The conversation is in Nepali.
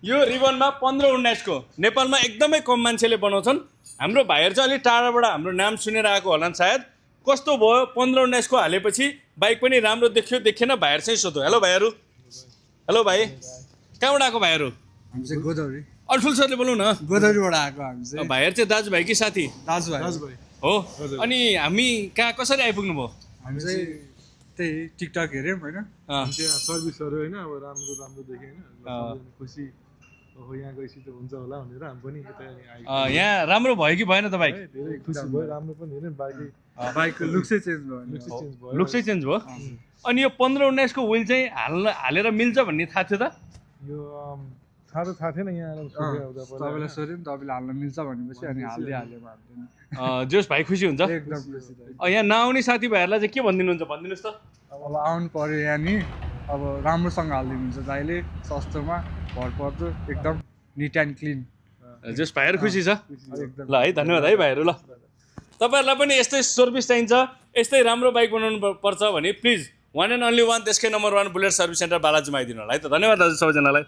यो रिबनमा 15-19 को नेपालमा एकदमै कम मान्छेले बनाउँछन्। हाम्रो भाइहरु चाहिँ अलि टाढाबाट हाम्रो नाम सुनेर आएको होला सायद। कस्तो भयो 15-19 को हालेपछि बाइक पनि राम्रो देखियो देखेन भाइहरु चाहिँ सोध्यो। हेलो भाइहरु। हेलो भाइ। कहाँबाट आएको भाइहरु? हामी चाहिँ गोदावरी। अल्फुल सरले बोलौ न। गोदावरीबाट आएको हामी चाहिँ। भाइहरु चाहिँ दाजुभाइ कि साथी? दाजुभाइ हो। अनि हामी कहाँ कसरी आइपुग्नु भयो? हामी चाहिँ त्यही टिकटक हेर्यौँ हैन। त्यहाँ सर्भिसहरु हैन अब राम्रो देखे हैन खुसी हो यहाँ गएपछि त हुन्छ होला भनेर हामी पनि यता आइयो। यहाँ राम्रो भयो कि भएन त बाइक? धेरै खुसी भयो राम्रो पनि हेर्न बाइकको लुक्सै चेन्ज भयो। लुक्सै चेन्ज भयो। अनि यो 15-19 को व्हील चाहिँ हालेर मिल्छ भन्ने थाहा थियो त? यो थाहा थिएन यहाँ आएर तपाईँलाई सोध्यौँ तपाईँले हाल्न मिल्छ भनेपछि अनि हाल्दै हाल्यौँ हामीले। जोस भाइ खुसी हुन्छ? एकदम खुसी। यहाँ नआउने साथीभाइहरूलाई चाहिँ के भनिदिनुहुन्छ भनिदिनुहोस् त? अब आउनु पर्यो यहाँ नि अब राम्रोसँग हालिदिनुहुन्छ दाइले सस्तोमा भरपर्दो एकदम निट एन्ड क्लिन। जोस भाइहरू खुसी छ? एकदम। ल है धन्यवाद है भाइहरू। ल तपाईँहरूलाई पनि यस्तै सर्भिस चाहिन्छ यस्तै राम्रो बाइक बनाउनु पर्छ भने प्लिज 1 and only 1 देशकै नम्बर 1 बुलेट सर्भिस सेन्टर बालाजीमा आइदिनु होला है त। धन्यवाद दाजु सबैजनालाई।